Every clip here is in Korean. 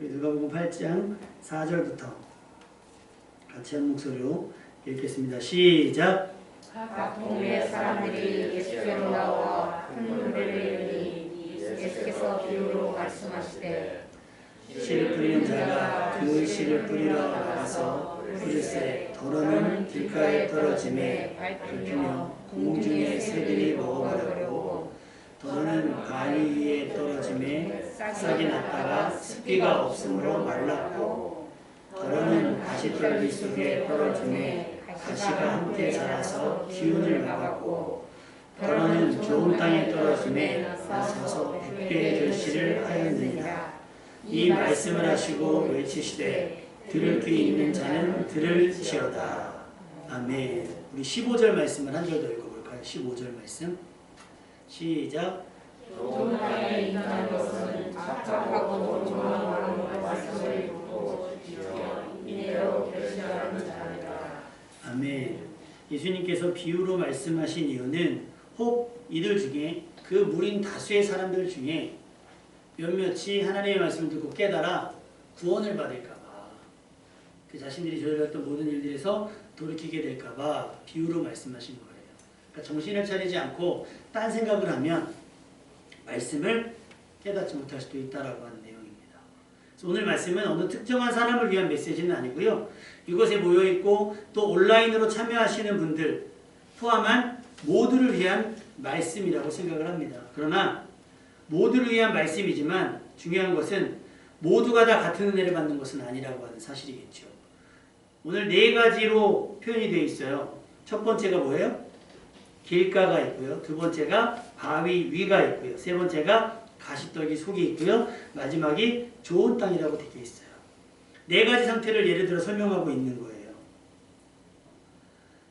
우리 누가복음 8장 4절부터 같이 한 목소리로 읽겠습니다. 시작. 각 동네 사람들이 예수께로 나와 큰 노래를 내니 예수께서 비유로 말씀하시되 씨를 뿌리는 자가 그 씨를 뿌리러 나가서 뿌릴새 더러는 길가에 떨어짐에 밟히며 공중의 새들이 먹어버렸고 더러는 바위 위에 떨어짐에 싹이 났다가 습기가 없으므로 말랐고 더러는 가시떨기 속에 떨어짐에 가시가 함께 자라서 기운을 막았고 더러는 좋은 땅에 떨어짐에 나서서 100배의 결실을 하였느니라. 이 말씀을 하시고 외치시되 들을 귀 있는 자는 들을지어다. 아멘. 우리 15절 말씀을 한 절 더 읽어볼까요? 15절 말씀 시작. 좋은 땅에 있는 것은 착착하고 조망하는 말씀을 듣고 이내로 결실하는 자니라. 아멘. 예수님께서 비유로 말씀하신 이유는 혹 이들 중에 그 무린 다수의 사람들 중에 몇몇이 하나님의 말씀을 듣고 깨달아 구원을 받을까봐 그 자신들이 저질렀던 모든 일들에서 돌이키게 될까봐 비유로 말씀하신 거예요. 그러니까 정신을 차리지 않고 딴 생각을 하면 말씀을 깨닫지 못할 수도 있다라고 하는 내용입니다. 그래서 오늘 말씀은 어느 특정한 사람을 위한 메시지는 아니고요. 이곳에 모여있고 또 온라인으로 참여하시는 분들 포함한 모두를 위한 말씀이라고 생각을 합니다. 그러나 모두를 위한 말씀이지만 중요한 것은 모두가 다 같은 은혜를 받는 것은 아니라고 하는 사실이겠죠. 오늘 네 가지로 표현이 되어 있어요. 첫 번째가 뭐예요? 길가가 있고요. 두 번째가 바위 위가 있고요. 세 번째가 가시떨기 속이 있고요. 마지막이 좋은 땅이라고 되어 있어요. 네 가지 상태를 예를 들어 설명하고 있는 거예요.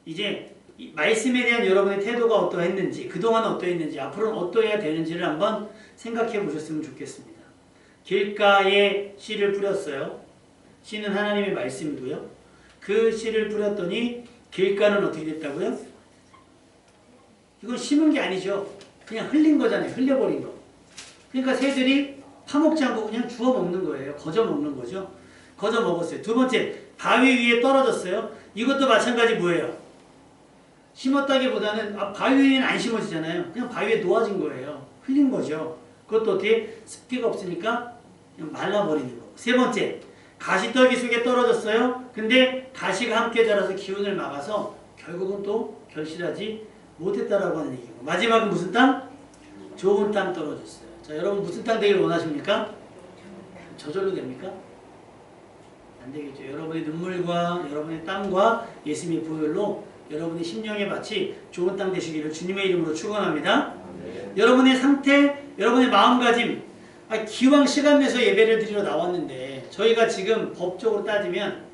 이제 이 말씀에 대한 여러분의 태도가 어떠했는지, 그동안 어떠했는지, 앞으로는 어떠해야 되는지를 한번 생각해 보셨으면 좋겠습니다. 길가에 씨를 뿌렸어요. 씨는 하나님의 말씀이고요. 그 씨를 뿌렸더니 길가는 어떻게 됐다고요? 이건 심은 게 아니죠. 그냥 흘린 거잖아요. 흘려버린 거. 그러니까 새들이 파먹지 않고 그냥 주워 먹는 거예요. 거저 먹는 거죠. 거저 먹었어요. 두 번째, 바위 위에 떨어졌어요. 이것도 마찬가지 뭐예요? 심었다기보다는 바위 위에는 안 심어지잖아요. 그냥 바위에 놓아진 거예요. 흘린 거죠. 그것도 어떻게 습기가 없으니까 그냥 말라버리는 거. 세 번째, 가시떨기 속에 떨어졌어요. 근데 가시가 함께 자라서 기운을 막아서 결국은 또 결실하지 못했다라고 하는 얘기고. 마지막은 무슨 땅? 좋은 땅 떨어졌어요. 자, 여러분 무슨 땅 되길 원하십니까? 저절로 됩니까? 안 되겠죠. 여러분의 눈물과 여러분의 땀과 예수님의 보혈로 여러분의 심령의 밭이 좋은 땅 되시기를 주님의 이름으로 축원합니다. 여러분의 상태, 여러분의 마음가짐, 기왕 시간 내서 예배를 드리러 나왔는데 저희가 지금 법적으로 따지면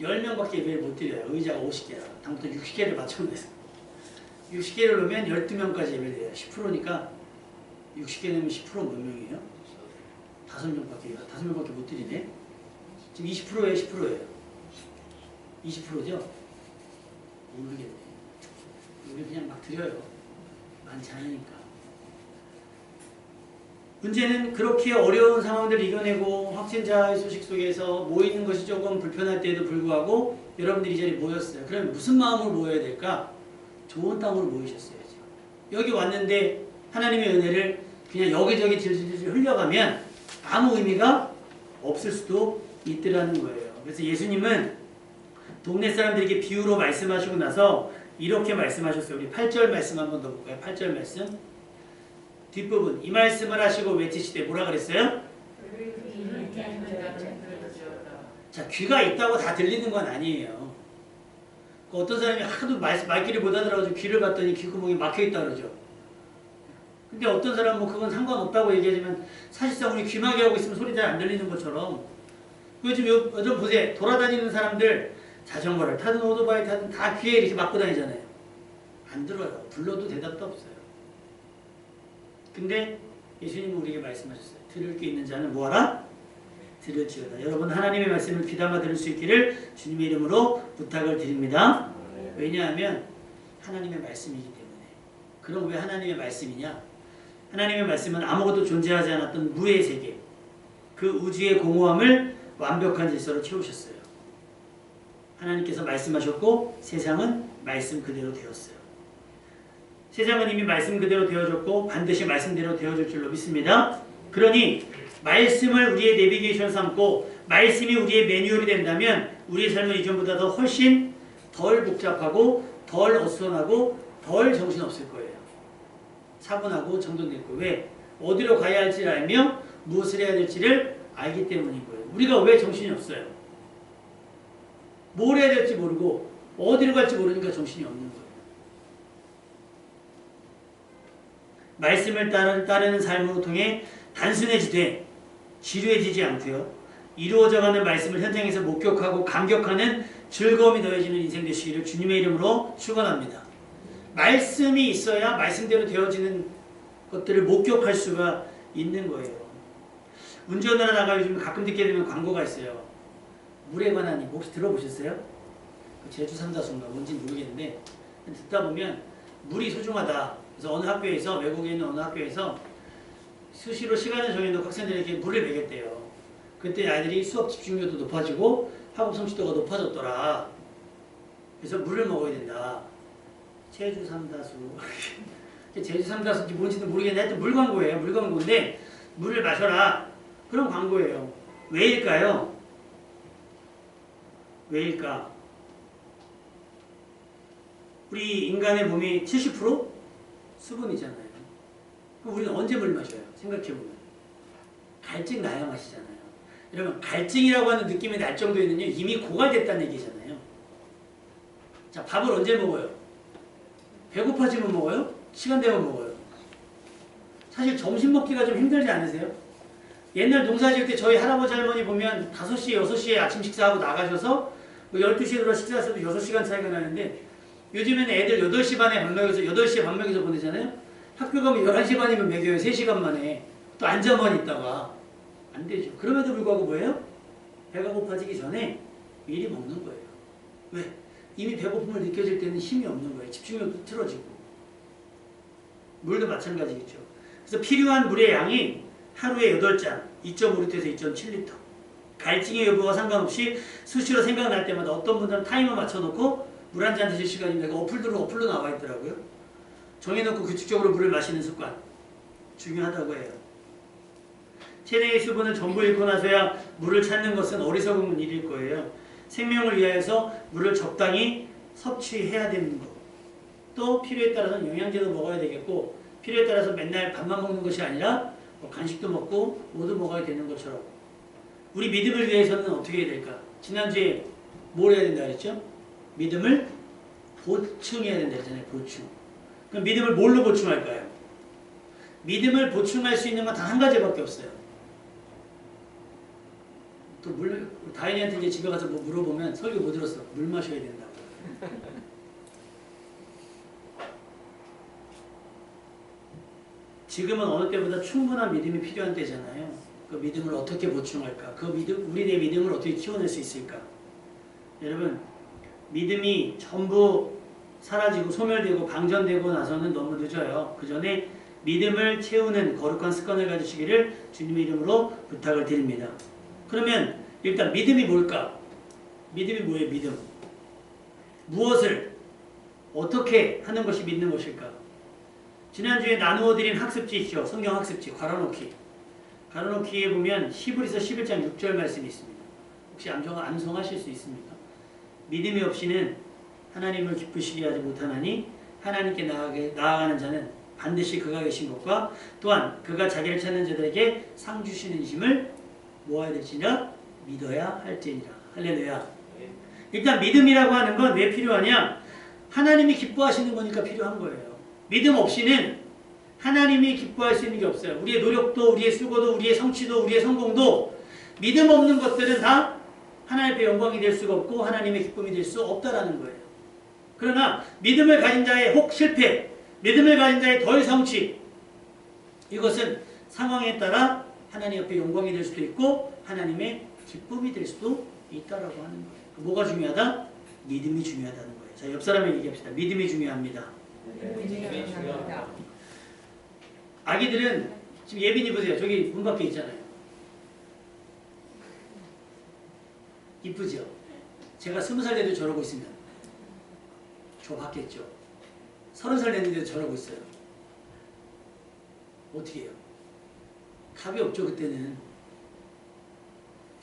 10명밖에 예배를 못 드려요. 의자가 50개라. 다음부터 60개를 맞춰내서 60개를 넣으면 12명까지 예배를 드려요. 10%니까 60개 넣으면 10% 몇 명이에요? 5명밖에 못 드리네. 지금 20%예요? 10%예요? 20%죠? 모르겠네. 우리 그냥 막 드려요. 많지 않으니까. 문제는 그렇게 어려운 상황들을 이겨내고 확진자의 소식 속에서 모이는 것이 조금 불편할 때에도 불구하고 여러분들이 이 자리에 모였어요. 그럼 무슨 마음으로 모여야 될까? 좋은 땅으로 모이셨어야죠. 여기 왔는데 하나님의 은혜를 그냥 여기저기 질질질 흘려가면 아무 의미가 없을 수도 있더라는 거예요. 그래서 예수님은 동네 사람들에게 비유로 말씀하시고 나서 이렇게 말씀하셨어요. 우리 8절 말씀 한번 더 볼까요? 8절 말씀. 뒷부분. 이 말씀을 하시고 외치시되 뭐라 그랬어요? 자, 귀가 있다고 다 들리는 건 아니에요. 어떤 사람이 하도 말귀를 못 알아들어가지고 귀를 봤더니 귓구멍이 막혀있다 그러죠. 근데 어떤 사람은 뭐 그건 상관없다고 얘기하지만 사실상 우리 귀마개 하고 있으면 소리 잘 안 들리는 것처럼 요즘 보세요. 돌아다니는 사람들 자전거를 타든 오토바이 타든 다 귀에 이렇게 막고 다니잖아요. 안 들어요. 불러도 대답도 없어요. 근데 예수님은 우리에게 말씀하셨어요. 들을 게 있는 자는 뭐하라? 들을지어다. 여러분 하나님의 말씀을 귀담아 들을 수 있기를 주님의 이름으로 부탁을 드립니다. 왜냐하면 하나님의 말씀이기 때문에. 그럼 왜 하나님의 말씀이냐? 하나님의 말씀은 아무것도 존재하지 않았던 무의 세계, 그 우주의 공허함을 완벽한 질서로 채우셨어요. 하나님께서 말씀하셨고 세상은 말씀 그대로 되었어요. 세상은 이미 말씀 그대로 되어졌고 반드시 말씀대로 되어질 줄로 믿습니다. 그러니 말씀을 우리의 내비게이션 삼고 말씀이 우리의 매뉴얼이 된다면 우리의 삶은 이전보다 더 훨씬 덜 복잡하고 덜 어수선하고 덜 정신없을 거예요. 차분하고 정돈됐고 왜? 어디로 가야 할지를 알며 무엇을 해야 될지를 알기 때문인 거예요. 우리가 왜 정신이 없어요? 뭘 해야 될지 모르고 어디로 갈지 모르니까 정신이 없는 거예요. 말씀을 따르는 삶으로 통해 단순해지되 지루해지지 않고요. 이루어져가는 말씀을 현장에서 목격하고 감격하는 즐거움이 더해지는 인생 되시기를 주님의 이름으로 축원합니다. 말씀이 있어야 말씀대로 되어지는 것들을 목격할 수가 있는 거예요. 운전을 하다가 요즘 가끔 듣게 되면 광고가 있어요. 물에 관한 혹시 들어보셨어요? 제주 삼다수인가 뭔지 모르겠는데 듣다 보면 물이 소중하다. 그래서 어느 학교에서 외국에 있는 어느 학교에서 수시로 시간을 정해놓고 학생들에게 물을 먹였대요. 그때 아이들이 수업 집중력도 높아지고 학업 성취도가 높아졌더라. 그래서 물을 먹어야 된다. 제주 삼다수. 제주 삼다수인지 뭔지도 모르겠는데 하여튼 물 광고예요. 물 광고인데 물을 마셔라. 그런 광고예요. 왜일까요? 왜일까? 우리 인간의 몸이 70% 수분이잖아요. 그럼 우리는 언제 물 마셔요? 생각해보면. 갈증 나야 마시잖아요. 여러분 갈증이라고 하는 느낌이 날 정도에는요 이미 고갈됐다는 얘기잖아요. 자, 밥을 언제 먹어요? 배고파지면 먹어요? 시간 되면 먹어요. 사실 점심 먹기가 좀 힘들지 않으세요? 옛날 농사 지을 때 저희 할아버지 할머니 보면 5시, 6시에 아침 식사하고 나가셔서 12시에 들어 식사하셔도 6시간 차이가 나는데 요즘에는 애들 8시 반에 밥 먹여서 8시에 밥 먹여서 보내잖아요. 학교 가면 11시 반이면 먹여요. 3시간 만에. 또 앉아만 있다가. 안 되죠. 그럼에도 불구하고 뭐예요? 배가 고파지기 전에 미리 먹는 거예요. 왜? 이미 배고픔을 느껴질 때는 힘이 없는 거예요. 집중력도 틀어지고. 물도 마찬가지겠죠. 그래서 필요한 물의 양이 하루에 8잔, 2.5리터에서 2.7리터. 갈증의 여부와 상관없이 수시로 생각날 때마다 어떤 분들은 타이머 맞춰놓고 물 한 잔 드실 시간입니다. 어플로 나와 있더라고요. 정해놓고 규칙적으로 물을 마시는 습관. 중요하다고 해요. 체내의 수분을 전부 잃고 나서야 물을 찾는 것은 어리석은 일일 거예요. 생명을 위하여서 물을 적당히 섭취해야 되는 것. 또 필요에 따라서는 영양제도 먹어야 되겠고 필요에 따라서 맨날 밥만 먹는 것이 아니라 뭐 간식도 먹고 뭐도 먹어야 되는 것처럼 우리 믿음을 위해서는 어떻게 해야 될까? 지난주에 뭘 해야 된다 그랬죠? 믿음을 보충해야 된다 했잖아요. 보충. 그럼 믿음을 뭘로 보충할까요? 믿음을 보충할 수 있는 건 단 한 가지밖에 없어요. 또 다인이한테 이제 집에 가서 뭐 물어보면 설교 못 들었어. 물 마셔야 된다고. 지금은 어느 때보다 충분한 믿음이 필요한 때잖아요. 그 믿음을 어떻게 보충할까? 우리의 믿음을 어떻게 키워낼 수 있을까? 여러분, 믿음이 전부 사라지고 소멸되고 방전되고 나서는 너무 늦어요. 그 전에 믿음을 채우는 거룩한 습관을 가지시기를 주님의 이름으로 부탁을 드립니다. 그러면 일단 믿음이 뭘까? 믿음이 뭐예요? 믿음. 무엇을 어떻게 하는 것이 믿는 것일까? 지난주에 나누어 드린 학습지 있죠. 성경 학습지 괄호놓기. 괄호놓기에 보면 히브리서 11장 6절 말씀이 있습니다. 혹시 암송하실 수 있습니까? 믿음이 없이는 하나님을 기쁘시게 하지 못하나니 하나님께 나아가는 자는 반드시 그가 계신 것과 또한 그가 자기를 찾는 자들에게 상 주시는 힘을 모아야 될지라 믿어야 할지니라. 할렐루야. 일단 믿음이라고 하는 건 왜 필요하냐? 하나님이 기뻐하시는 거니까 필요한 거예요. 믿음 없이는 하나님이 기뻐할 수 있는 게 없어요. 우리의 노력도 우리의 수고도 우리의 성취도 우리의 성공도 믿음 없는 것들은 다 하나님의 영광이 될 수가 없고 하나님의 기쁨이 될 수 없다라는 거예요. 그러나 믿음을 가진 자의 혹 실패, 믿음을 가진 자의 덜 성취, 이것은 상황에 따라 하나님 앞에 영광이 될 수도 있고 하나님의 기쁨이 될 수도 있다라고 하는 거예요. 뭐가 중요하다? 믿음이 중요하다는 거예요. 자, 옆 사람에게 얘기합시다. 믿음이 중요합니다. 믿음이. 아기들은 지금 예빈이 보세요. 저기 문 밖에 있잖아요. 이쁘죠? 제가 20살 돼도 저러고 있으면 좋았겠죠. 30살 됐는데도 저러고 있어요. 어떻게 해요? 답이 없죠, 그때는.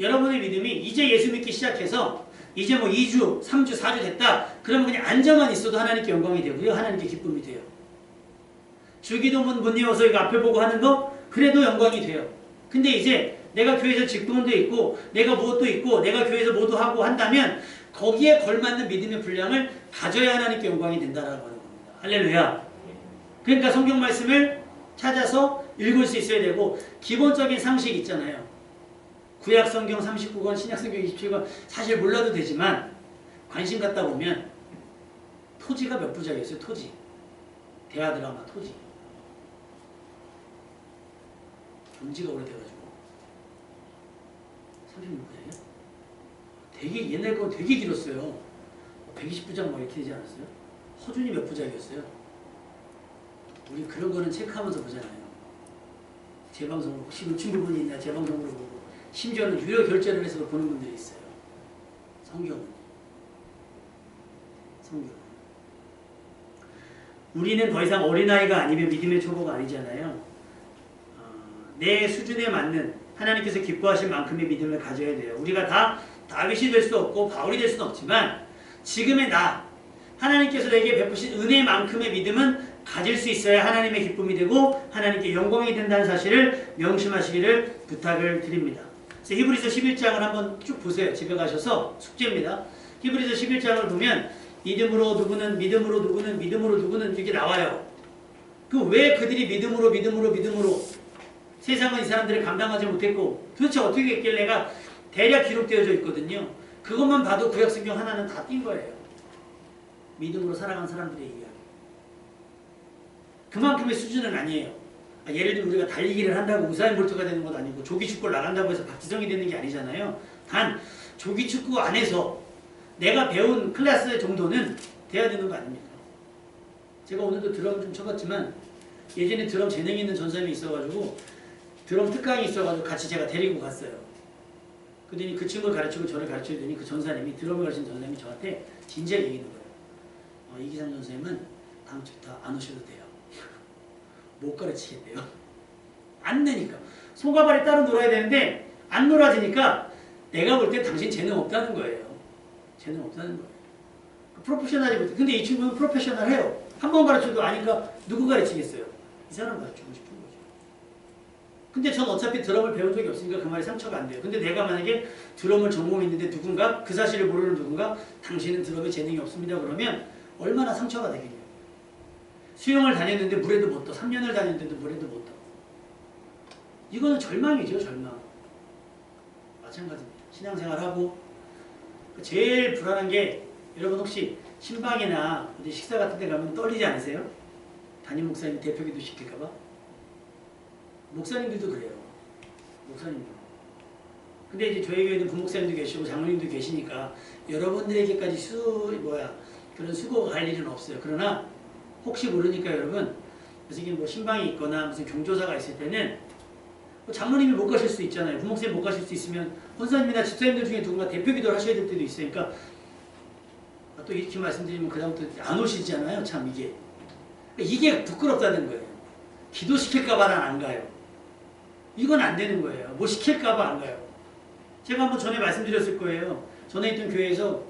여러분의 믿음이 이제 예수 믿기 시작해서 이제 뭐 2주, 3주, 4주 됐다. 그러면 그냥 앉아만 있어도 하나님께 영광이 되고요. 하나님께 기쁨이 돼요. 주기도문 못 외워서 이거 앞을 보고 하는 거 그래도 영광이 돼요. 근데 이제 내가 교회에서 직분도 있고 내가 무엇도 있고 내가 교회에서 뭐도 하고 한다면 거기에 걸맞는 믿음의 분량을 가져야 하나님께 영광이 된다라고 하는 겁니다. 할렐루야. 그러니까 성경 말씀을 찾아서 읽을 수 있어야 되고 기본적인 상식 있잖아요. 구약 성경 39권, 신약 성경 27권 사실 몰라도 되지만 관심 갖다 보면 토지가 몇 부작이었어요. 토지. 대하 드라마 토지. 존지가 오래돼가지고 36부작이요? 되게 옛날 거 되게 길었어요. 120부작 뭐 이렇게 되지 않았어요? 허준이 몇 부작이었어요? 우리 그런 거는 체크하면서 보잖아요. 재방송으로 혹시 놓친 부분이 있나 재방송으로 보고 심지어는 유료 결제를 해서 보는 분들이 있어요. 성경은. 우리는 더 이상 어린아이가 아니면 믿음의 초보가 아니잖아요. 내 수준에 맞는 하나님께서 기뻐하신 만큼의 믿음을 가져야 돼요. 우리가 다 다윗이 될 수 없고 바울이 될 수는 없지만 지금의 나, 하나님께서 내게 베푸신 은혜만큼의 믿음은 가질 수 있어야 하나님의 기쁨이 되고 하나님께 영광이 된다는 사실을 명심하시기를 부탁을 드립니다. 그래서 히브리서 11장을 한번 쭉 보세요. 집에 가셔서 숙제입니다. 히브리서 11장을 보면 믿음으로 누구는 믿음으로 누구는 믿음으로 누구는 이게 나와요. 그 왜 그들이 믿음으로 세상은 이 사람들을 감당하지 못했고 도대체 어떻게 했길래가 대략 기록되어져 있거든요. 그것만 봐도 구약성경 하나는 다 띈 거예요. 믿음으로 살아간 사람들의 이야기. 그만큼의 수준은 아니에요. 예를 들면 우리가 달리기를 한다고 우사인 볼트가 되는 것도 아니고 조기축구를 나간다고 해서 박지성이 되는 게 아니잖아요. 단 조기축구 안에서 내가 배운 클래스 정도는 돼야 되는 거 아닙니까? 제가 오늘도 드럼 좀 쳐봤지만 예전에 드럼 재능 있는 전사님이 있어가지고 드럼 특강이 있어가지고 같이 제가 데리고 갔어요. 그랬더니 그 친구를 가르치고 저를 가르쳐주더니 그 전사님이 드럼을 가르친 전사님이 저한테 진지하게 얘기하는 거예요. 이기상 전사님은 다음 주부터 안 오셔도 돼요. 못 가르치겠대요. 안 되니까. 손과 발이 따로 놀아야 되는데 안 놀아지니까 내가 볼 때 당신 재능 없다는 거예요. 재능 없다는 거예요. 프로페셔널이 못해. 근데 이 친구는 프로페셔널해요. 한 번 가르쳐도 아니까 누구 가르치겠어요? 이 사람 가르치고 싶은 거죠. 근데 전 어차피 드럼을 배운 적이 없으니까 그 말이 상처가 안 돼요. 근데 내가 만약에 드럼을 전공했는데 누군가 그 사실을 모르는 누군가 당신은 드럼에 재능이 없습니다 그러면 얼마나 상처가 되겠냐고. 수영을 다녔는데 물에도 못 떠. 3년을 다녔는데도 물에도 못 떠. 이거는 절망이죠. 절망. 마찬가지입니다. 신앙생활하고 제일 불안한 게 여러분 혹시 신방이나 어디 식사 같은 데 가면 떨리지 않으세요? 담임 목사님 대표기도 시킬까봐? 목사님들도 그래요. 목사님들. 근데 이제 저희 교회는 부목사님도 계시고 장로님도 계시니까 여러분들에게까지 그런 수고가 갈 일은 없어요. 그러나 혹시 모르니까 여러분 무슨 뭐 신방이 있거나 무슨 경조사가 있을 때는 뭐 장로님이 못 가실 수 있잖아요. 부목사님 못 가실 수 있으면 권사님이나 집사님들 중에 누군가 대표기도를 하셔야 될 때도 있으니까 또 이렇게 말씀드리면 그 다음부터 안 오시잖아요. 참 이게 부끄럽다는 거예요. 기도시킬까봐 난 안 가요. 이건 안 되는 거예요. 뭐 시킬까봐 안 가요. 제가 한번 전에 말씀드렸을 거예요. 전에 있던 교회에서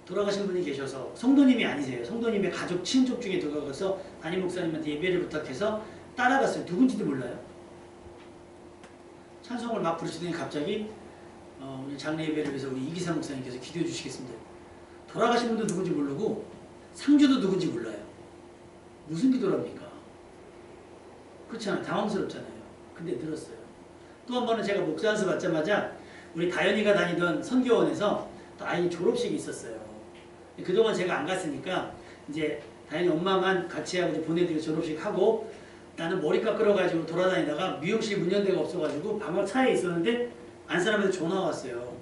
돌아가신 분이 계셔서 성도님이 아니세요. 성도님의 가족, 친족 중에 누가 가서 담임 목사님한테 예배를 부탁해서 따라갔어요. 누군지도 몰라요. 찬송을 막 부르시더니 갑자기 오늘 장례 예배를 위해서 우리 이기상 목사님께서 기도해 주시겠습니다. 돌아가신 분도 누군지 모르고 상주도 누군지 몰라요. 무슨 기도랍니까? 그렇잖아요. 당황스럽잖아요. 근데 들었어요. 또 한 번은 제가 목사 안수 받자마자 우리 다현이가 다니던 선교원에서 또 아이 졸업식이 있었어요. 그동안 제가 안 갔으니까 이제 다현이 엄마만 같이 하고 보내드리고 졸업식 하고 나는 머리 깎으러 가지고 돌아다니다가 미용실 문 연 데가 없어가지고 방학 차에 있었는데 안 사람한테 전화 왔어요.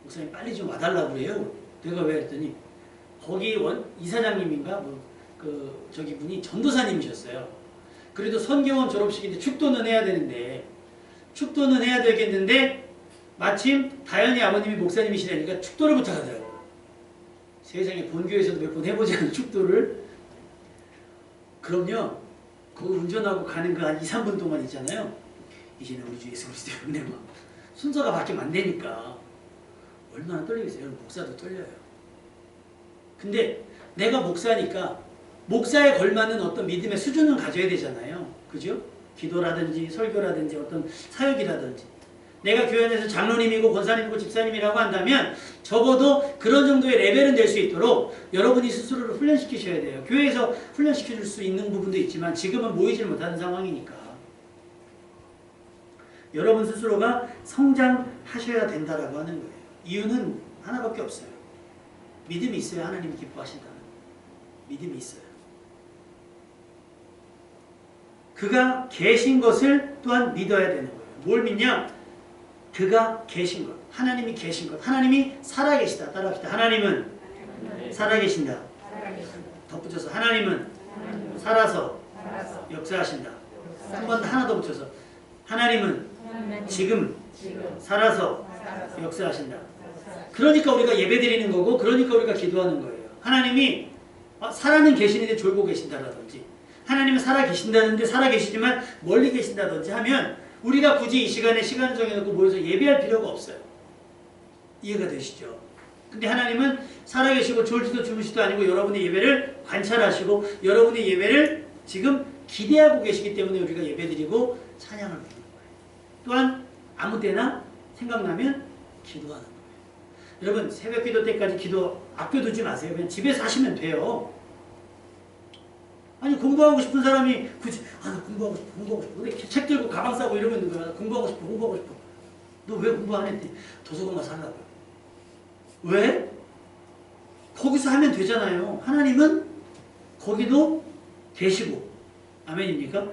목사님 빨리 좀 와달라고 그래요. 내가 왜 했더니 거기 이사장님인가 저기 분이 전도사님이셨어요. 그래도 선교원 졸업식인데 축도는 해야 되겠는데 마침 다현이 아버님이 목사님이시라니까 축도를 부탁하더라고요. 세상에 본교에서도 몇 번 해보지 않은 축도를. 그럼요. 거기 운전하고 가는 그 한 2, 3분 동안 있잖아요. 이제는 우리 주 예수 그리스도의 은혜와 순서가 바뀌면 안 되니까 얼마나 떨리겠어요. 목사도 떨려요. 근데 내가 목사니까 목사에 걸맞는 어떤 믿음의 수준은 가져야 되잖아요. 그죠? 기도라든지 설교라든지 어떤 사역이라든지. 내가 교회 안에서 장로님이고 권사님이고 집사님이라고 한다면 적어도 그런 정도의 레벨은 될 수 있도록 여러분이 스스로를 훈련시키셔야 돼요. 교회에서 훈련시켜줄 수 있는 부분도 있지만 지금은 모이질 못하는 상황이니까. 여러분 스스로가 성장하셔야 된다라고 하는 거예요. 이유는 하나밖에 없어요. 믿음이 있어요. 하나님이 기뻐하신다는 믿음이 있어요. 그가 계신 것을 또한 믿어야 되는 거예요. 뭘 믿냐? 그가 계신 것. 하나님이 계신 것. 하나님이 살아계시다. 따라합시다. 하나님은 살아계신다. 덧붙여서 하나님은 살아서 역사하신다. 한 번 하나 더 붙여서 하나님은 지금 살아서 역사하신다. 그러니까 우리가 예배드리는 거고 그러니까 우리가 기도하는 거예요. 하나님이 살아는 계시는데 졸고 계신다라든지 하나님은 살아계신다는데 살아계시지만 멀리 계신다든지 하면 우리가 굳이 이 시간에 시간을 정해놓고 모여서 예배할 필요가 없어요. 이해가 되시죠? 근데 하나님은 살아계시고 졸지도 주무시도 아니고 여러분의 예배를 관찰하시고 여러분의 예배를 지금 기대하고 계시기 때문에 우리가 예배드리고 찬양을 부르는 거예요. 또한 아무 때나 생각나면 기도하는 거예요. 여러분 새벽 기도 때까지 기도 아껴두지 마세요. 그냥 집에서 하시면 돼요. 아니 공부하고 싶은 사람이 굳이 나 공부하고 싶어. 근데 책 들고 가방 싸고 이러면 있는 거야. 공부하고 싶어. 너 왜 공부 안 했대? 도서관 가서 하려고요. 왜? 거기서 하면 되잖아요. 하나님은 거기도 계시고 아멘입니까?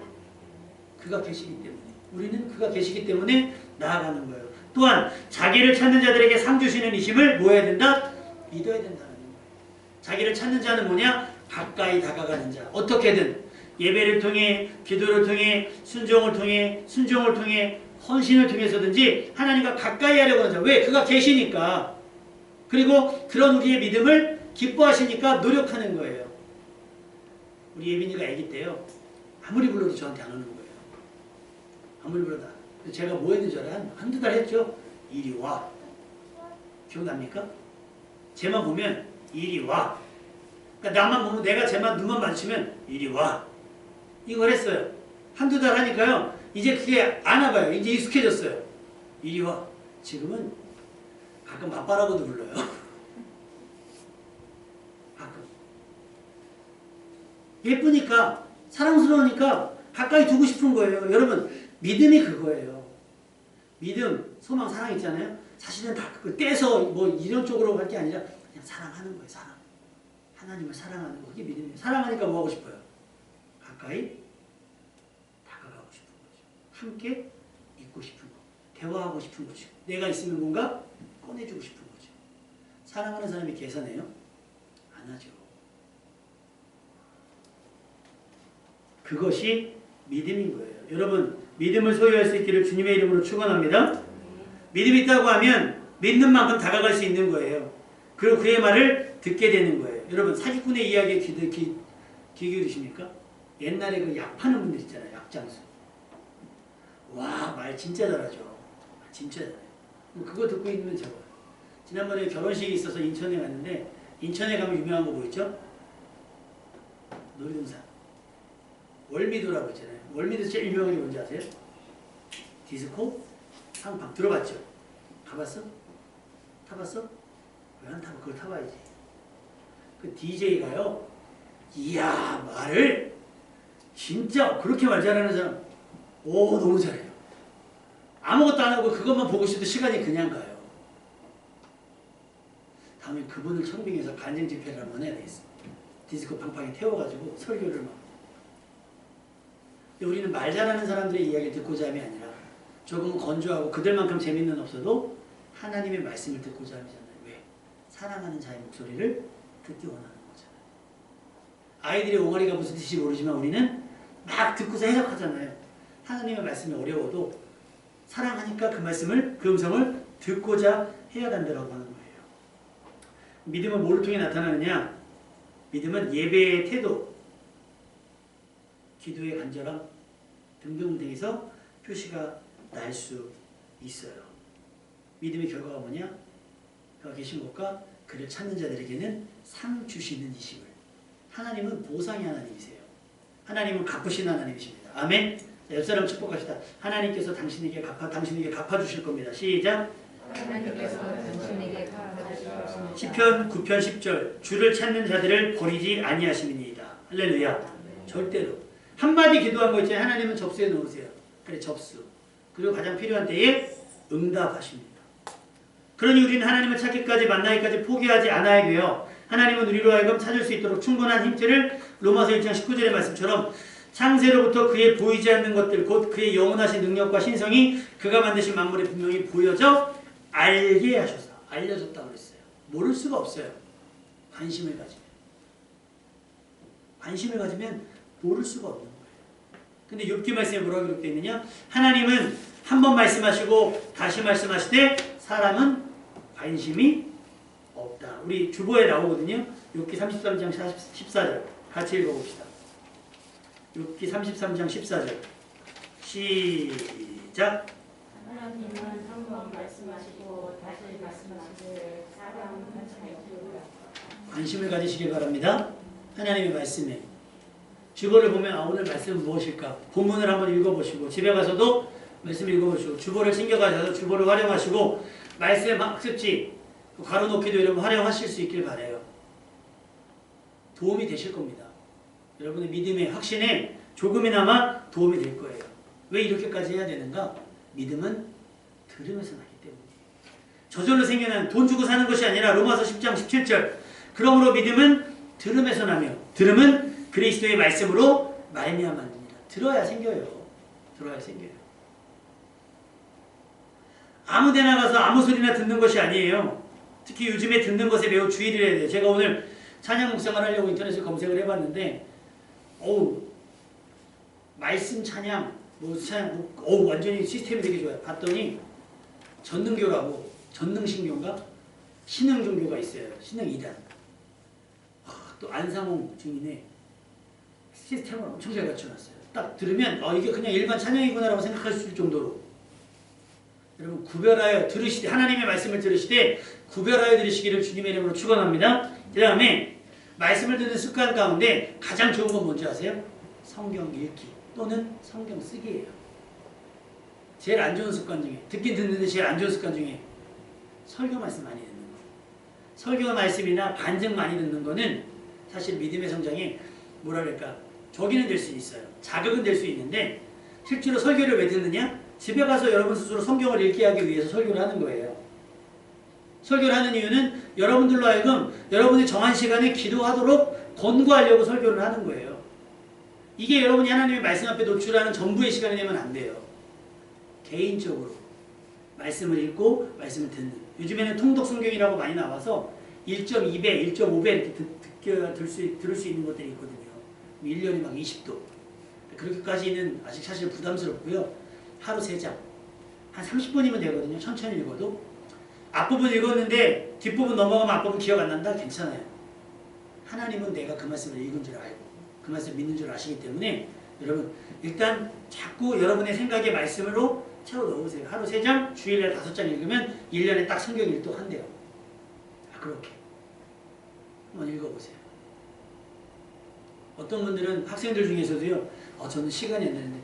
그가 계시기 때문에 우리는 그가 계시기 때문에 나아가는 거예요. 또한 자기를 찾는 자들에게 상 주시는 이심을 뭐 해야 된다? 믿어야 된다는 거예요. 자기를 찾는 자는 뭐냐? 가까이 다가가는 자. 어떻게든 예배를 통해 기도를 통해 순종을 통해 헌신을 통해서든지 하나님과 가까이 하려고 하는 자. 왜? 그가 계시니까. 그리고 그런 우리의 믿음을 기뻐하시니까 노력하는 거예요. 우리 예빈이가 아기 때요. 아무리 불러도 저한테 안 오는 거예요. 아무리 불러도. 제가 뭐 했는 줄 알아요? 한두 달 했죠? 이리 와. 기억납니까? 쟤만 보면 이리 와. 그러니까 나만 보면 내가 쟤만 눈만 마주치면 이리 와. 이걸 했어요. 한두 달 하니까요. 이제 그게 안 와봐요. 이제 익숙해졌어요. 이리 와. 지금은 가끔 아빠라고도 불러요. 가끔. 예쁘니까 사랑스러우니까 가까이 두고 싶은 거예요. 여러분 믿음이 그거예요. 믿음, 소망, 사랑 있잖아요. 사실은 다 그걸 떼서 뭐 이런 쪽으로 갈 게 아니라 그냥 사랑하는 거예요. 사랑. 하나님을 사랑하는 거. 그게 믿음이에요. 사랑하니까 뭐 하고 싶어요? 가까이 다가가고 싶은 거죠. 함께 있고 싶은 거. 대화하고 싶은 거죠. 내가 있으면 뭔가 꺼내주고 싶은 거죠. 사랑하는 사람이 계산해요? 안 하죠. 그것이 믿음인 거예요. 여러분 믿음을 소유할 수 있기를 주님의 이름으로 축원합니다. 믿음이 있다고 하면 믿는 만큼 다가갈 수 있는 거예요. 그리고 그의 말을 듣게 되는 거예요. 여러분 사기꾼의 이야기에 귀 기울이십니까? 옛날에 그 약 파는 분들 있잖아요. 약장수. 와, 말 진짜 잘하죠. 진짜 잘해요. 그거 듣고 있는 저거. 지난번에 결혼식이 있어서 인천에 갔는데 인천에 가면 유명한 거 뭐 있죠? 놀이동산. 월미도라고 있잖아요. 월미도 제일 유명한 게 뭔지 아세요? 디스코 상팡. 들어봤죠? 가봤어? 타봤어? 왜 안 타봐? 그걸 타봐야지. 그 DJ가요. 이야 말을 진짜 그렇게 말 잘하는 사람 오 너무 잘해요. 아무것도 안 하고 그것만 보고 있어도 시간이 그냥 가요. 다음에 그분을 청빙해서 간증 집회를 한번 해야 되겠어. 디스코 팡팡에 태워가지고 설교를 막. 우리는 말 잘하는 사람들의 이야기를 듣고자 함이 아니라 조금은 건조하고 그들만큼 재밌는 없어도 하나님의 말씀을 듣고자 함이잖아요. 왜? 사랑하는 자의 목소리를 듣기 원하는 거잖아요. 아이들의 옹알이가 무슨 뜻인지 모르지만 우리는 막 듣고서 해석하잖아요. 하나님의 말씀이 어려워도 사랑하니까 그 말씀을, 그 음성을 듣고자 해야 된다고 하는 거예요. 믿음은 뭐를 통해 나타나느냐? 믿음은 예배의 태도, 기도의 간절함 등등에서 표시가 날 수 있어요. 믿음의 결과가 뭐냐? 그가 계신 곳과 그를 찾는 자들에게는 상 주시는 이심을. 하나님은 보상의 하나님이세요. 하나님은 갚으신 하나님이십니다. 아멘. 자, 옆사람 축복합시다. 하나님께서 당신에게 갚아주실 겁니다. 시작. 하나님께서 당신에게 갚아주실 것입니다. 시편 9편 10절 주를 찾는 자들을 버리지 아니하심이니이다. 할렐루야. 절대로. 한마디 기도한 거 있잖아요. 하나님은 접수해 놓으세요. 그래, 접수. 그리고 가장 필요한 때에 응답하십니다. 그러니 우리는 하나님을 찾기까지 만나기까지 포기하지 않아야 돼요. 하나님은 우리로 하여금 찾을 수 있도록 충분한 힘줄을 로마서 1장 19절의 말씀처럼 창세로부터 그의 보이지 않는 것들 곧 그의 영원하신 능력과 신성이 그가 만드신 만물에 분명히 보여져 알게 하셔서 알려졌다고 그랬어요. 모를 수가 없어요. 관심을 가지면. 관심을 가지면 모를 수가 없는 거예요. 근데 욥기 말씀에 뭐라고 기록되어 있느냐? 하나님은 한 번 말씀하시고 다시 말씀하시되 사람은 관심이 없다. 우리 주보에 나오거든요. 욥기 33장 14절 같이 읽어봅시다. 욥기 33장 14절 시작. 하나님은 한 번 말씀하시고 다시 말씀하시되 사람은 관심이 없다. 관심을 가지시기 바랍니다. 하나님의 말씀에. 주보를 보면 오늘 말씀은 무엇일까? 본문을 한번 읽어보시고 집에 가서도 말씀 읽어보시고 주보를 챙겨가셔서 주보를 활용하시고 말씀의 학습지 가로놓기도 이런 거 활용하실 수 있길 바라요. 도움이 되실 겁니다. 여러분의 믿음의 확신에 조금이나마 도움이 될 거예요. 왜 이렇게까지 해야 되는가? 믿음은 들으면서 나기 때문이에요. 저절로 생겨난 돈 주고 사는 것이 아니라 로마서 10장 17절 그러므로 믿음은 들음에서 나며 들음은 그리스도의 말씀으로 말미암아집니다. 들어야 생겨요. 들어야 생겨요. 아무데나 가서 아무 소리나 듣는 것이 아니에요. 특히 요즘에 듣는 것에 매우 주의를 해야 돼요. 제가 오늘 찬양 묵상을 하려고 인터넷에 검색을 해봤는데 말씀 찬양, 완전히 시스템이 되게 좋아요. 봤더니 전능교라고 전능신교인가? 신흥종교가 있어요. 신흥 2단. 또 안상홍 증인의 시스템을 엄청 잘 갖춰놨어요. 딱 들으면 이게 그냥 일반 찬양이구나라고 생각할 수 있을 정도로 여러분 구별하여 들으시되 하나님의 말씀을 들으시되 구별하여 들으시기를 주님의 이름으로 축원합니다. 그 다음에 말씀을 듣는 습관 가운데 가장 좋은 건 뭔지 아세요? 성경 읽기 또는 성경 쓰기예요. 제일 안 좋은 습관 중에 듣긴 듣는데 제일 안 좋은 습관 중에 설교 말씀 많이 듣는 거. 설교 말씀이나 반증 많이 듣는 거는 사실 믿음의 성장에 뭐랄까 적이는 될 수 있어요. 자극은 될 수 있는데 실제로 설교를 왜 듣느냐? 집에 가서 여러분 스스로 성경을 읽게 하기 위해서 설교를 하는 거예요. 설교를 하는 이유는 여러분들로 하여금 여러분의 정한 시간에 기도하도록 권고하려고 설교를 하는 거예요. 이게 여러분이 하나님의 말씀 앞에 노출하는 전부의 시간이 되면 안 돼요. 개인적으로 말씀을 읽고 말씀을 듣는. 요즘에는 통독 성경이라고 많이 나와서 1.2배, 1.5배 이렇게 들을 수 있는 것들이 있거든요. 1년에 막 20도. 그렇게까지는 아직 사실 부담스럽고요. 하루 3장. 한 30분이면 되거든요. 천천히 읽어도. 앞부분 읽었는데 뒷부분 넘어가면 앞부분 기억 안 난다? 괜찮아요. 하나님은 내가 그 말씀을 읽은 줄 알고 그 말씀을 믿는 줄 아시기 때문에 여러분 일단 자꾸 여러분의 생각의 말씀으로 채워 넣으세요. 하루 3장, 주일에 5장 읽으면 1년에 딱 성경 읽도 한대요. 그렇게 한번 읽어보세요. 어떤 분들은 학생들 중에서도요. 저는 시간이 안 되는데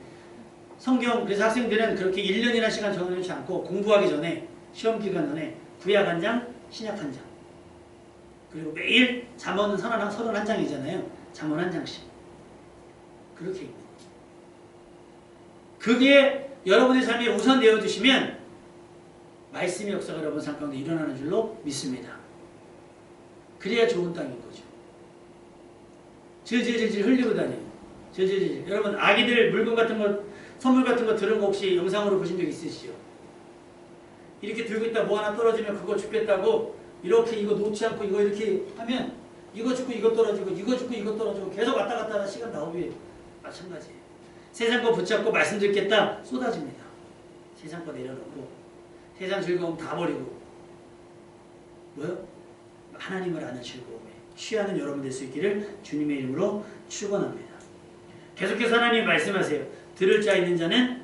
성경 그래서 학생들은 그렇게 1년이라는 시간 정해놓지 않고 공부하기 전에 시험 기간 전에 구약 한 장, 신약 한 장 그리고 매일 잠언은 31장이잖아요. 잠언 한 장씩 그렇게 읽는 거죠. 그게 여러분의 삶에 우선되어 두시면 말씀의 역사가 여러분 삶 가운데 일어나는 줄로 믿습니다. 그래야 좋은 땅인 거죠. 질질질질 흘리고 다녀요. 질질질질. 여러분 아기들 물건 같은 거 선물 같은 거 들은 거 혹시 영상으로 보신 적 있으시죠? 이렇게 들고 있다 뭐 하나 떨어지면 그거 죽겠다고 이렇게 이거 놓지 않고 이거 이렇게 하면 이거 죽고 이거 떨어지고 이거 죽고 이거 떨어지고 계속 왔다 갔다 하다 시간 나오기 마찬가지예요. 세상 거 붙잡고 말씀 듣겠다 쏟아집니다. 세상 거 내려놓고 세상 즐거움 다 버리고 뭐요? 하나님을 아는 즐거움에 취하는 여러분 될 수 있기를 주님의 이름으로 축원합니다. 계속해서 하나님 말씀하세요. 들을 자 있는 자는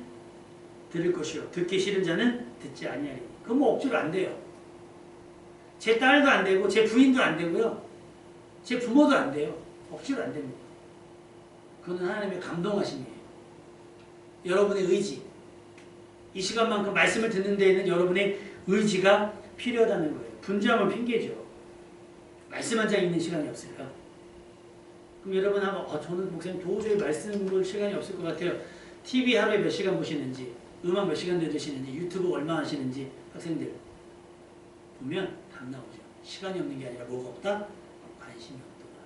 들을 것이요 듣기 싫은 자는 듣지 아니하리니. 그건 뭐 억지로 안 돼요. 제 딸도 안 되고 제 부인도 안 되고요. 제 부모도 안 돼요. 억지로 안 됩니다. 그거는 하나님의 감동하심이에요. 여러분의 의지. 이 시간만큼 말씀을 듣는 데에는 여러분의 의지가 필요하다는 거예요. 분주하면 핑계죠. 말씀 한 장 읽는 시간이 없을까? 그럼 여러분 한번 저는 목사님 도저히 말씀 볼 시간이 없을 것 같아요. TV 하루에 몇 시간 보시는지, 음악 몇 시간 들으시는지, 유튜브 얼마 하시는지 학생들 보면 답 나오죠. 시간이 없는 게 아니라 뭐가 없다? 관심이 없더라.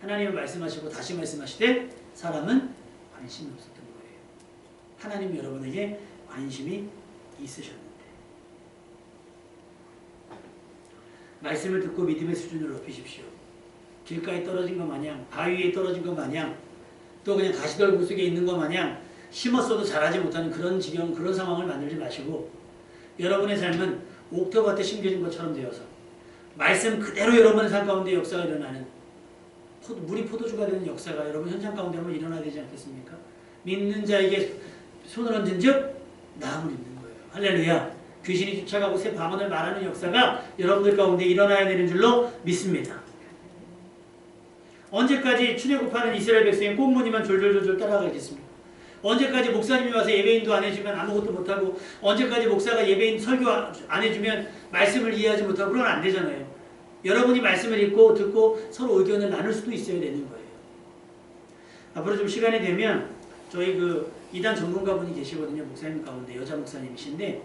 하나님은 말씀하시고 다시 말씀하시되 사람은 관심이 없었던 거예요. 하나님 여러분에게 관심이 있으셨는데 말씀을 듣고 믿음의 수준을 높이십시오. 길가에 떨어진 것 마냥, 바위에 떨어진 것 마냥, 또 그냥 가시떨굴 속에 있는 것 마냥 심었어도 자라지 못하는 그런 지경, 그런 상황을 만들지 마시고 여러분의 삶은 옥토밭에 심겨진 것처럼 되어서 말씀 그대로 여러분의 삶 가운데 역사가 일어나는 물이 포도주가 되는 역사가 여러분 현장 가운데 한번 일어나야 되지 않겠습니까? 믿는 자에게 손을 얹은 즉 나음을 입는 거예요. 할렐루야. 귀신이 쫓아가고 새 방언을 말하는 역사가 여러분들 가운데 일어나야 되는 줄로 믿습니다. 언제까지 출애굽하는 이스라엘 백성이 꽁무니만 졸졸졸 따라가겠습니까? 언제까지 목사님이 와서 예배인도 안 해주면 아무것도 못하고 언제까지 목사가 예배인 설교 안 해주면 말씀을 이해하지 못하고 그러면 안 되잖아요. 여러분이 말씀을 읽고 듣고 서로 의견을 나눌 수도 있어야 되는 거예요. 앞으로 좀 시간이 되면 저희 그 이단 전문가분이 계시거든요. 목사님 가운데 여자 목사님이신데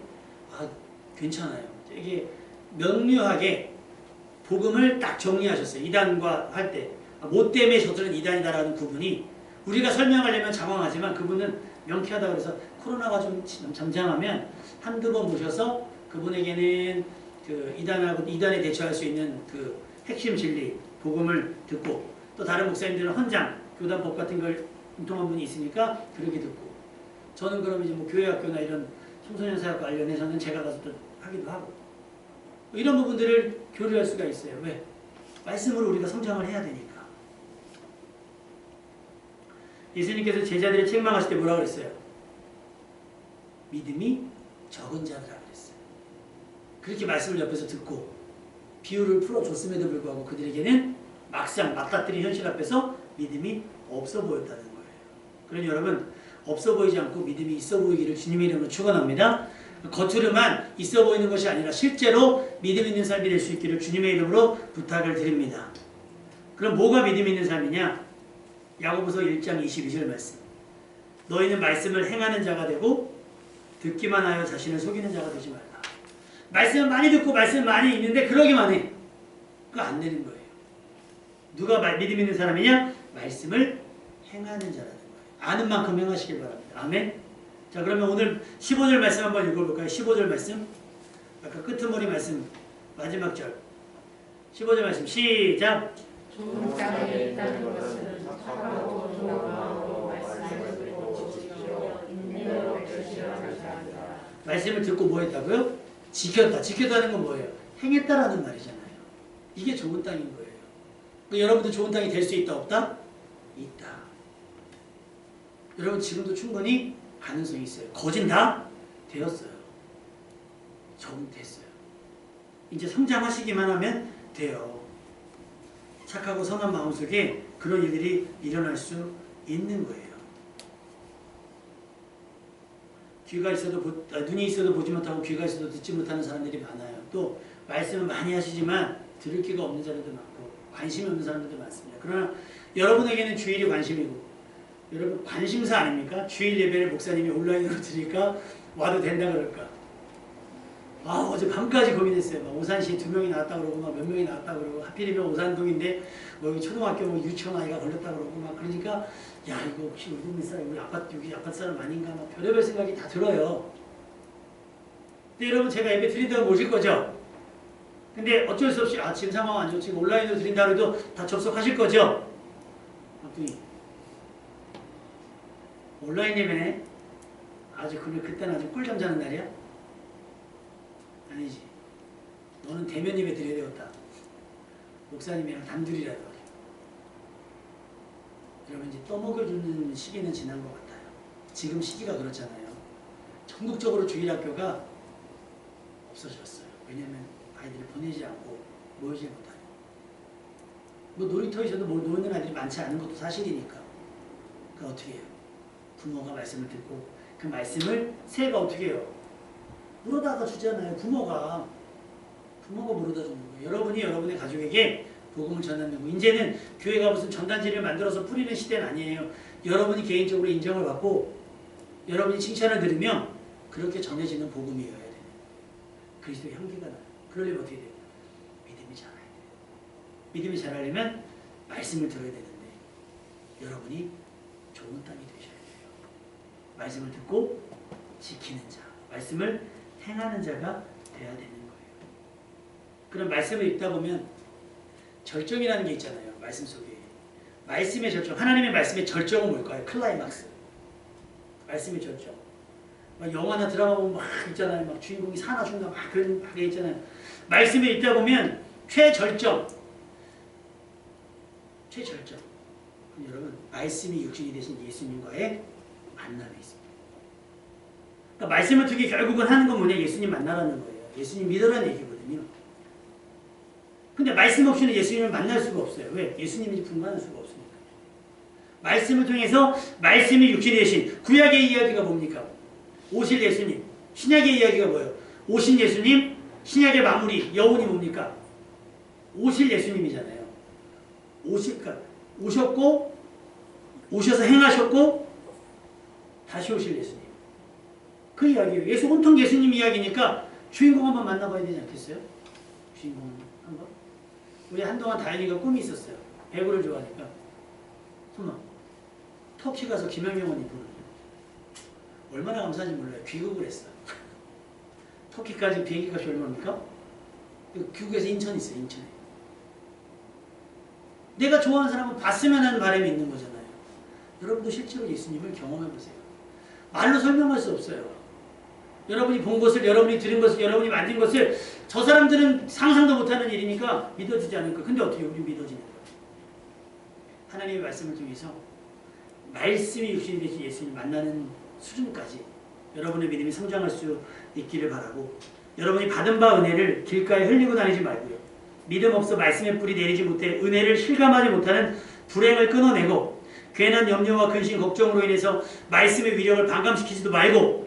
괜찮아요. 되게 명료하게 복음을 딱 정리하셨어요. 이단과 할 때 뭐 때문에 저들은 이단이다라는 구분이 우리가 설명하려면 장황하지만 그분은 명쾌하다 그래서 코로나가 좀 잠잠하면 한두 번 모셔서 그분에게는 그 이단에 대처할 수 있는 그 핵심 진리 복음을 듣고 또 다른 목사님들은 헌장 교단법 같은 걸 공통한 분이 있으니까 그렇게 듣고 저는 그럼 이제 뭐 교회학교나 이런 청소년 사역 관련해서는 제가 가서 또 하기도 하고 이런 부분들을 교류할 수가 있어요. 왜? 말씀으로 우리가 성장을 해야 되니까. 예수님께서 제자들을 책망하실 때 뭐라고 그랬어요? 믿음이 적은 자들이라고 그랬어요. 그렇게 말씀을 옆에서 듣고 비유를 풀어줬음에도 불구하고 그들에게는 막상 맞닥뜨린 현실 앞에서 믿음이 없어 보였다는 거예요. 그러니 여러분 없어 보이지 않고 믿음이 있어 보이기를 주님의 이름으로 축원합니다. 겉으로만 있어 보이는 것이 아니라 실제로 믿음 있는 삶이 될 수 있기를 주님의 이름으로 부탁을 드립니다. 그럼 뭐가 믿음 있는 삶이냐? 야고보서 1장 22절 말씀. 너희는 말씀을 행하는 자가 되고 듣기만 하여 자신을 속이는 자가 되지 말라. 말씀을 많이 듣고 말씀을 많이 읽는데 그러기만 해. 그거 안 되는 거예요. 누가 믿음 있는 사람이냐? 말씀을 행하는 자라는 거예요. 아는 만큼 행하시길 바랍니다. 아멘. 자, 그러면 오늘 15절 말씀 한번 읽어볼까요? 15절 말씀. 아까 끄트머리 말씀 마지막 절. 15절 말씀 시작. 좋은 땅에 있다는 것은 착하고 좋은 마음으로 말씀을 듣고 지키며 인내로 결실하는 자이다. 말씀을 듣고 뭐 했다고요? 지켰다. 지켰다는 건 뭐예요? 행했다라는 말이잖아요. 이게 좋은 땅인 거예요. 여러분도 좋은 땅이 될 수 있다 없다? 있다. 여러분 지금도 충분히 가능성이 있어요. 거진 다 되었어요. 적응됐어요. 이제 성장하시기만 하면 돼요. 착하고 선한 마음속에 그런 일들이 일어날 수 있는 거예요. 귀가 있어도 눈이 있어도 보지 못하고 귀가 있어도 듣지 못하는 사람들이 많아요. 또 말씀을 많이 하시지만 들을 귀가 없는 사람도 많고 관심이 없는 사람들도 많습니다. 그러나 여러분에게는 주일이 관심이고 여러분 관심사 아닙니까? 주일 예배를 목사님이 온라인으로 드리니까 와도 된다 그럴까? 어제 밤까지 고민했어요. 막 오산시에 2명이 나왔다 그러고 막 몇 명이 나왔다 그러고 하필이면 오산동인데 뭐 여기 초등학교 뭐 유치원 아이가 걸렸다 그러고 막 그러니까 야 이거 혹시 우리 사람 우리 아파트 여기 아파트 사람 아닌가 막 별의별 생각이 다 들어요. 근데 여러분 제가 예배 드린다고 모실 거죠? 근데 어쩔 수 없이 지금 상황 안 좋지 온라인으로 드린다 그래도 다 접속하실 거죠? 온라인 예배네. 그때는 아주 꿀잠 자는 날이야? 아니지. 너는 대면 예배 드려야 되었다. 목사님이랑 단둘이라도. 여러분 이제 떠먹여주는 시기는 지난 것 같아요. 지금 시기가 그렇잖아요. 전국적으로 주일학교가 없어졌어요. 왜냐하면 아이들을 보내지 않고 모이지 못하요. 뭐 놀이터에서도 노는 아이들이 많지 않은 것도 사실이니까. 그러니까 어떻게 해요? 부모가 말씀을 듣고 그 말씀을 새가 어떻게 해요? 물어다가 주잖아요. 부모가 물어다 주는 거예요. 여러분이 여러분의 가족에게 복음을 전하는 거. 이제는 교회가 무슨 전단지를 만들어서 뿌리는 시대는 아니에요. 여러분이 개인적으로 인정을 받고 여러분이 칭찬을 들으면 그렇게 전해지는 복음이어야 돼요. 그리스도의 향기가 나요. 그러려면 어떻게 돼요? 믿음이 자라야 돼요. 믿음이 자라려면 말씀을 들어야 되는데 여러분이 좋은 땅이 되셔야 돼요. 말씀을 듣고 지키는 자, 말씀을 행하는 자가 돼야 되는 거예요. 그럼 말씀을 읽다 보면 절정이라는 게 있잖아요. 말씀 속에. 말씀의 절정. 하나님의 말씀의 절정은 뭘까요? 클라이막스. 말씀의 절정. 막 영화나 드라마 보면 막 있잖아요. 막 주인공이 사나 죽나 막 그런 게 있잖아요. 말씀을 읽다 보면 최절정. 최절정. 여러분, 말씀이 육신이 되신 예수님과의 만남이 있습니다. 그러니까 말씀을 통해 결국은 하는 건 뭐냐? 예수님 만나라는 거예요. 예수님 믿으라는 얘기거든요. 근데 말씀 없이는 예수님을 만날 수가 없어요. 왜? 예수님이 분간할 수가 없으니까. 말씀을 통해서 말씀이 육신이 되신 구약의 이야기가 뭡니까? 오실 예수님. 신약의 이야기가 뭐예요? 오신 예수님, 신약의 마무리, 여운이 뭡니까? 오실 예수님이잖아요. 그러니까 오셨고, 오셔서 행하셨고, 다시 오실 예수님. 그 이야기예요. 온통 예수님 이야기니까 주인공 한번 만나봐야 되지 않겠어요? 주인공 한번? 우리 한동안 다현이가 꿈이 있었어요. 배구를 좋아하니까. 정말 터키 가서 김영명원이 부르는 얼마나 감사한지 몰라요. 귀국을 했어요. 터키까지 비행기값이 얼마입니까? 귀국에서 인천 있어요. 인천에. 내가 좋아하는 사람은 봤으면 하는 바람이 있는 거잖아요. 여러분도 실제로 예수님을 경험해보세요. 말로 설명할 수 없어요. 여러분이 본 것을, 여러분이 들은 것을, 여러분이 만진 것을 저 사람들은 상상도 못하는 일이니까 믿어지지 않을 거예요. 근데 어떻게 우리 믿어지는 거예요? 하나님의 말씀을 통해서 말씀이 육신이 되신 예수님 만나는 수준까지 여러분의 믿음이 성장할 수 있기를 바라고, 여러분이 받은 바 은혜를 길가에 흘리고 다니지 말고요. 믿음 없어 말씀의 뿌리 내리지 못해 은혜를 실감하지 못하는 불행을 끊어내고, 괜한 염려와 근심, 걱정으로 인해서 말씀의 위력을 반감시키지도 말고,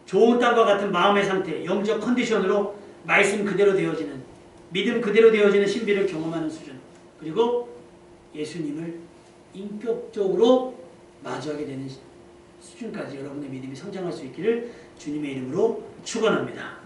좋은 땅과 같은 마음의 상태, 영적 컨디션으로 말씀 그대로 되어지는, 믿음 그대로 되어지는 신비를 경험하는 수준, 그리고 예수님을 인격적으로 마주하게 되는 수준까지 여러분의 믿음이 성장할 수 있기를 주님의 이름으로 축원합니다.